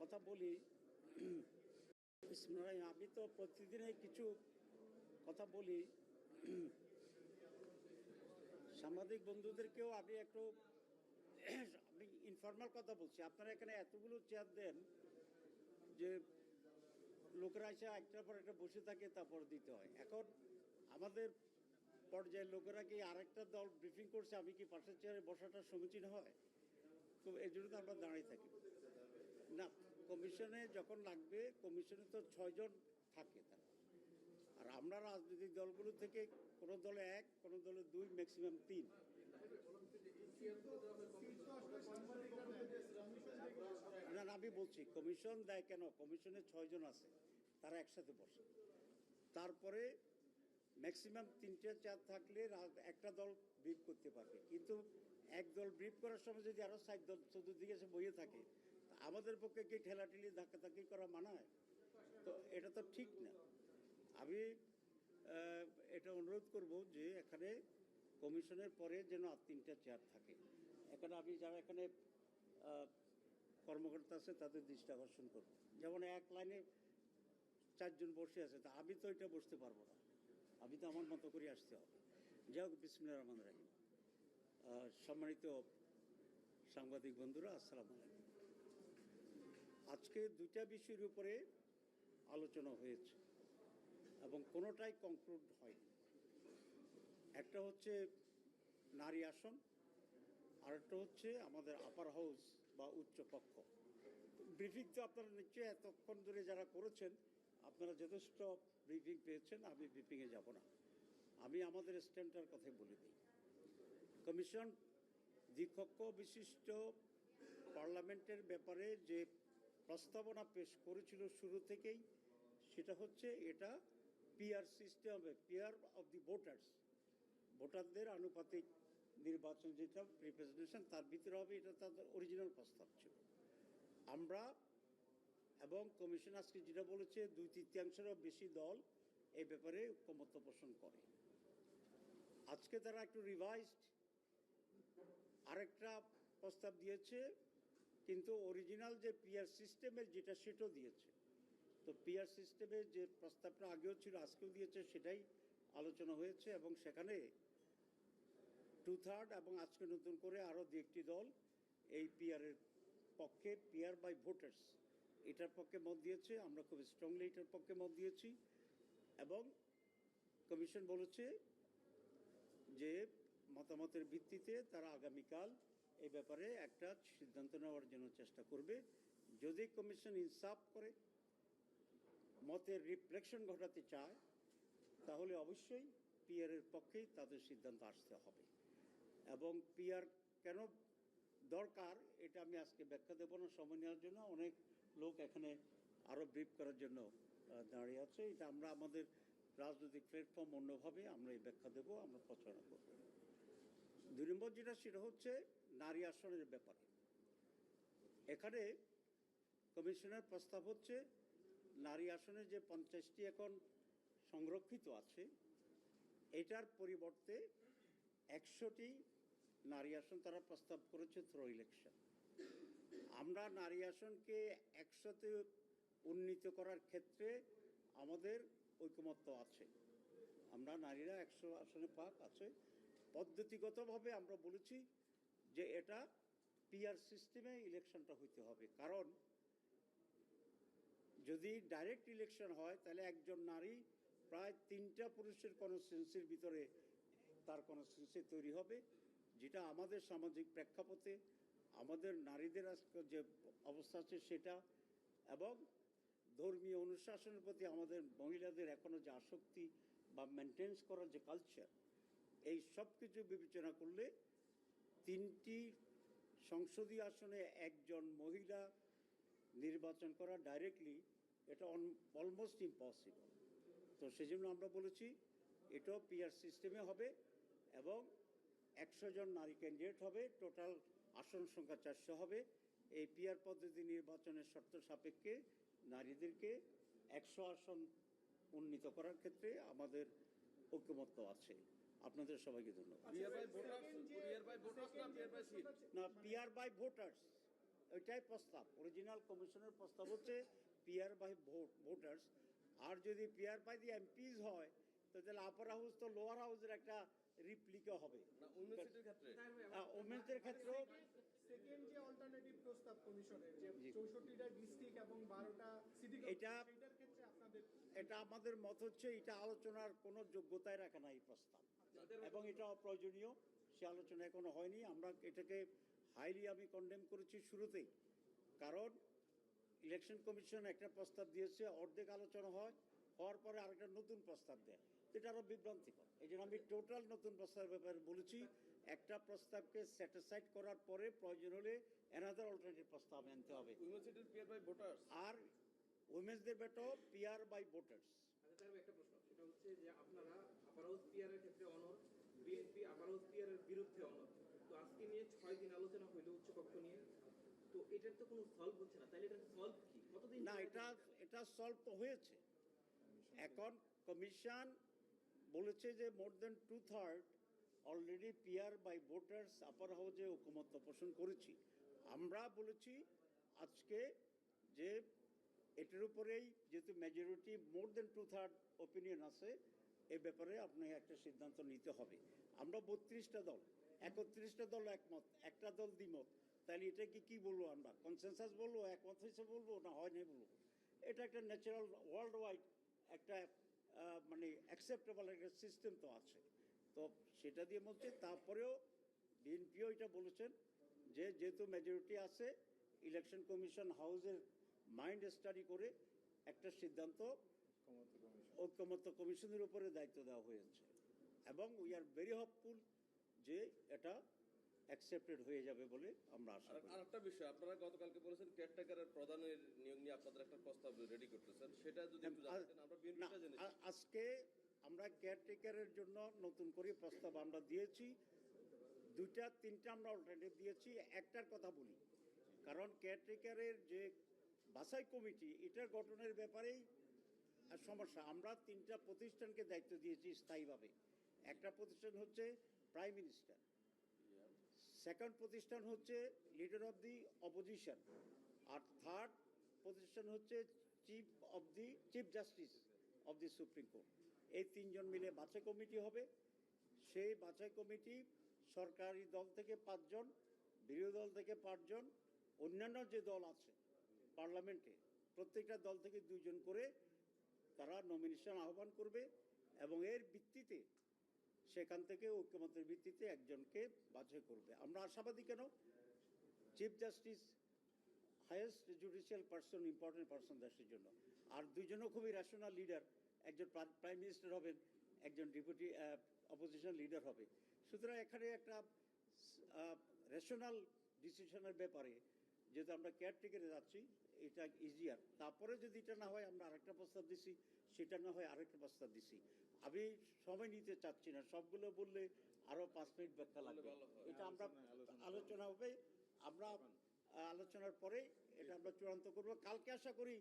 কথা বলি। আমি তো প্রতিদিনই কিছু কথা বলি। সাংবাদিক বন্ধুদেরকেও আমি একটু আমি ইনফর্মাল কথা বলছি। আপনারা এখানে এতগুলো চেয়ার দেন যে লোকেরা এসে একটার পর একটা বসে থাকে, তারপর দিতে হয়। এখন আমাদের পর্যায়ের লোকেরা কি আরেকটা দল ব্রিফিং করছে, আমি কি পাশের চেয়ারে বসাটা সমীচীন হয়? তো এই জন্য তো আমরা দাঁড়িয়ে থাকি না। কমিশনে যখন লাগবে, কমিশনে তো 6 জন থাকে তারা, আর আমরা রাজনৈতিক দলগুলো থেকে কোনো দলে 1, কোনো দলে 2, ম্যাক্সিমাম 3। না, আমি বলছি কমিশন দেয় কেন, কমিশনে 6 জন আছে, তারা একসাথে বসে। তারপরে ম্যাক্সিমাম 3টে চেয়ার থাকলে একটা দল ব্রিফ করতে পারবে, কিন্তু এক দল ব্রিফ করার সময় যদি আরো 4 দল চতুর্দিকে এসে বইয়ে থাকে, আমাদের পক্ষে কি ঠেলাঠেলি ধাক্কাধাক্কি করা মানায়? তো এটা তো ঠিক না। আমি এটা অনুরোধ করব যে এখানে কমিশনের পরে যেন আর 3টা চেয়ার থাকে। এখানে আমি যারা এখানে কর্মকর্তা আছে তাদের দৃষ্টি আকর্ষণ করব। যেমন এক লাইনে 4 জন বসে আছে, তা আমি তো এটা বসতে পারবো না, আমি তো আমার মতো করে আসতে হবে। যাই হোক, বিসমিল্লাহির রহমানির রহিম। সম্মানিত সাংবাদিক বন্ধুরা, আসসালামু আলাইকুম। আজকে 2টা বিষয়ের উপরে আলোচনা হয়েছে এবং কোনোটাই কনক্লুড হয়নি। একটা হচ্ছে নারী আসন, আরেকটা হচ্ছে আমাদের আপার হাউস বা উচ্চ কক্ষ। ব্রিফিং তো আপনারা নিশ্চয়ই এতক্ষণ ধরে যারা করেছেন, আপনারা যথেষ্ট ব্রিফিং পেয়েছেন। আমি ব্রিফিংয়ে যাব না, আমি আমাদের স্ট্যান্ডার্ড কথাই বলে দিই। কমিশন দ্বিকক্ষ বিশিষ্ট পার্লামেন্টের ব্যাপারে যে প্রস্তাবনা পেশ করেছিল শুরু থেকেই, সেটা হচ্ছে এটা পিআর সিস্টেম হবে, পিআর অফ দি ভোটার্স, ভোটারদের আনুপাতিক নির্বাচন, যেটা রিপ্রেজেন্টেশন তার ভিতরে হবে। এটা তাদের অরিজিনাল প্রস্তাব ছিল। আমরা এবং কমিশন আজকে যেটা বলেছে, 2/3 বেশি দল এই ব্যাপারে ঐকমত্য পোষণ করে। আজকে তারা একটু রিভাইজড আরেকটা প্রস্তাব দিয়েছে, কিন্তু অরিজিনাল যে পিআর সিস্টেমের যেটা, সেটাও দিয়েছে। তো পিআর সিস্টেমের যে প্রস্তাবটা আগেও ছিল, আজকেও দিয়েছে, সেটাই আলোচনা হয়েছে এবং সেখানে 2/3 এবং আজকে নতুন করে আরও 2-1টি দল এই পিআরের পক্ষে, পিআর বাই ভোটার্স, এটার পক্ষে মত দিয়েছে। আমরা খুব স্ট্রংলি এটার পক্ষে মত দিয়েছি এবং কমিশন বলেছে যে মতামতের ভিত্তিতে তারা আগামীকাল এই ব্যাপারে একটা সিদ্ধান্ত নেওয়ার জন্য চেষ্টা করবে। যদি কমিশন ইনসাফ করে, মতের রিফ্লেকশন ঘটাতে চায়, তাহলে অবশ্যই পিআরের পক্ষেই তাদের সিদ্ধান্ত আসতে হবে। এবং পিআর কেন দরকার এটা আমি আজকে ব্যাখ্যা দেব না সময় নেওয়ার জন্য। অনেক লোক এখানে আরও ব্রিফ করার জন্য দাঁড়িয়ে আছে। এটা আমরা আমাদের রাজনৈতিক প্ল্যাটফর্ম অন্যভাবে আমরা এই ব্যাখ্যা দেব, আমরা প্রচারণা করব। 2 নম্বর যেটা, সেটা হচ্ছে নারী আসনের ব্যাপারে। এখানে কমিশনের প্রস্তাব হচ্ছে নারী আসনে যে 50টি এখন সংরক্ষিত আছে, এটার পরিবর্তে 100টি নারী আসন তারা প্রস্তাব করেছে থ্রো ইলেকশন। আমরা নারী আসনকে 100তে উন্নীত করার ক্ষেত্রে আমাদের ঐকমত্য আছে। আমরা নারীরা 100 আসনে পাক আছে। পদ্ধতিগতভাবে আমরা বলেছি যে এটা পিআর সিস্টেমে ইলেকশনটা হইতে হবে, কারণ যদি ডাইরেক্ট ইলেকশন হয় তাহলে একজন নারী প্রায় 3টা পুরুষের কনস্টিটিউয়েন্সির ভিতরে তার কনস্টিটিউয়েন্সি তৈরি হবে, যেটা আমাদের সামাজিক প্রেক্ষাপটে আমাদের নারীদের যে অবস্থা আছে সেটা, এবং ধর্মীয় অনুশাসনের প্রতি আমাদের মহিলাদের এখনও যে আসক্তি বা মেনটেন্স করার যে কালচার, এই সব কিছু বিবেচনা করলে 3টি সংসদীয় আসনে একজন মহিলা নির্বাচন করা ডাইরেক্টলি, এটা অলমোস্ট ইম্পসিবল। তো সেজন্য আমরা বলেছি এটাও পিআর সিস্টেমে হবে এবং 100 জন নারী ক্যান্ডিডেট হবে, টোটাল আসন সংখ্যা 400 হবে। এই পিআর পদ্ধতি নির্বাচনের শর্ত সাপেক্ষে নারীদেরকে 100 আসন উন্নীত করার ক্ষেত্রে আমাদের ঐকমত্য আছে। আপনাদের সবাইকে ধন্যবাদ। পিআর বাই ভোটার্স না, পিআর বাই ভোটার্স, ওইটাই প্রস্তাব, অরিজিনাল কমিশনের প্রস্তাব হচ্ছে পিয়ার বাই ভোটার্স। আর যদি পিয়ার বাই দি এমপিজ হয় তো তাহলে আপার হাউস তো লোয়ার হাউসের একটা রিপ্লিকা হবে। না উইমেন সিটির ক্ষেত্রে ওমেন্সদের ক্ষেত্রেও সেকেন্ড যে অল্টারনেটিভ প্রস্তাব কমিশনের যে 64টা ডিস্ট্রিক্ট এবং 12টা সিটি এটা- সেটার ক্ষেত্রে আপনাদের এটা আমাদের মত হচ্ছে এটা আলোচনার কোনো যোগ্যতায় রাখে না এই প্রস্তাব, এবং এটা অপ্রয়োজনীয়। সে আলোচনা এখনো হয়নি। আমরা এটাকে হাইলি আমি কন্ডেম করেছি শুরুতেই, কারণ ইলেকশন কমিশন একটা প্রস্তাব দিয়েছে, অর্ধেক আলোচনা হওয়ার পরে আরেকটা নতুন প্রস্তাব দেয়, এটা আরও বিভ্রান্তিকর। এই জন্য আমি টোটাল নতুন প্রস্তাবের ব্যাপারে বলেছি, একটা প্রস্তাবকে স্যাটিসফাইড করার পরে প্রয়োজন হলে অ্যানাদার অল্টারনেটিভ প্রস্তাব আনতে হবে। উইমেন সিটির পিয়ার বাই ভোটার্স আর উইমেন্সদের বেটাও পিয়ার বাই ভোটার্স। আচ্ছা স্যার, একটা প্রশ্ন, সেটা হচ্ছে যে আপনারা আপার হাউস পিয়ারের ক্ষেত্রে অনর, বিএনপি আপার হাউস পিয়ারের বিরুদ্ধে অনর। তো আজকে নিয়ে 6 দিন আলোচনা হইলো উচ্চকক্ষ নিয়ে, তো এটার তো কোনো সলভ হচ্ছে না, তাহলে এটা সলভ কি? কতদিন না, এটা সলভ তো হয়েছে। এখন কমিশন বলেছে যে মোর দেন 2/3 অলরেডি পিয়ার বাই ভোটার্স আপার হাউসে ঐকমত্য পোষণ করেছি। আমরা বলেছি আজকে যে এটার উপরেই যেহেতু মেজরিটি মোর দেন 2/3 ওপিনিয়ন আছে, এ ব্যাপারে আপনি একটা সিদ্ধান্ত নিতে হবে। আমরা 32টা দল, 31টা দল একমত, একটা দল দ্বিমত। তাহলে এটা কি বলবো আমরা? কনসেনসাস বলবো, একমত হয়েছে বলবো, না হয় নাই বলবো? এটা একটা ন্যাচারাল ওয়ার্ল্ড ওয়াইড একটা মানে অ্যাকসেপ্টেবল একটা সিস্টেম তো আছে, তো সেটা দিয়ে বলছে। তারপরেও বিএনপিও এটা বলেছেন যে যেহেতু মেজরিটি আছে, ইলেকশন কমিশন হাউসের মাইন্ড স্টাডি করে একটা সিদ্ধান্ত ঐক্যমত্য কমিশনের উপরে দায়িত্ব দেওয়া হয়েছে, এবং উই আর ভেরি হোপফুল যে এটা অ্যাকসেপ্টেড হয়ে যাবে বলে আমরা আশা করি। আর একটা বিষয়, আপনারা গতকালকে বলেছেন কেয়ারটেকারের প্রধানের নিয়োগ নিয়ে আপনাদের একটা প্রস্তাব রেডি করতেছেন, সেটা যদি একটু জানাতেন। আমরা না, বিএনপিটা জেনেছি। আজকে আমরা কেয়ারটেকারের জন্য নতুন করে প্রস্তাব আমরা দিয়েছি, 2-3টা আমরা অল্টারনেটিভ দিয়েছি। একটার কথা বলি, কারণ কেয়ারটেকারের যে বাছাই কমিটি, এটার গঠনের ব্যাপারেই সমস্যা। আমরা 3টা প্রতিষ্ঠানকে দায়িত্ব দিয়েছি স্থায়ীভাবে। একটা প্রতিষ্ঠান হচ্ছে প্রাইম মিনিস্টার, সেকেন্ড প্রতিষ্ঠান হচ্ছে লিডার অফ দি অপোজিশন, আর থার্ড প্রতিষ্ঠান হচ্ছে chief justice of the supreme court. এই 3জন মিলে বাছাই কমিটি হবে। সেই বাছাই কমিটি সরকারি দল থেকে 5 জন, বিরোধী দল থেকে 5 জন, অন্যান্য যে দল আছে পার্লামেন্টে প্রত্যেকটা দল থেকে 2 জন করে তারা নমিনেশন আহ্বান করবে, এবং এর ভিত্তিতে সেখান থেকে ঐক্যমত্যের ভিত্তিতে একজনকে বাছাই করবে। আমরা আশাবাদী, কেন? Chief justice highest judicial person, important person দেশের জন্য। আর 2 জনও খুবই রেশনাল লিডার, একজন প্রাইম মিনিস্টার হবেন, একজন ডেপুটি অপোজিশন লিডার হবে। সুতরাং এখানে একটা রেশনাল ডিসিশনের ব্যাপারে যেহেতু আমরা কেয়ারটেকারে যাচ্ছি, এটা ইজিয়ার। তারপরে যদি এটা না হয়, আমরা আরেকটা প্রস্তাব দিছি, সেটা না হয় আরেকটা প্রস্তাব দিছি। আমি সময় নিতে চাচ্ছি না, সবগুলো বললে আরও 5 মিনিট ব্যাখ্যা লাগবে। এটা আমরা আলোচনা হবে, আমরা আলোচনার পরে এটা আমরা চূড়ান্ত করব। কালকে আশা করি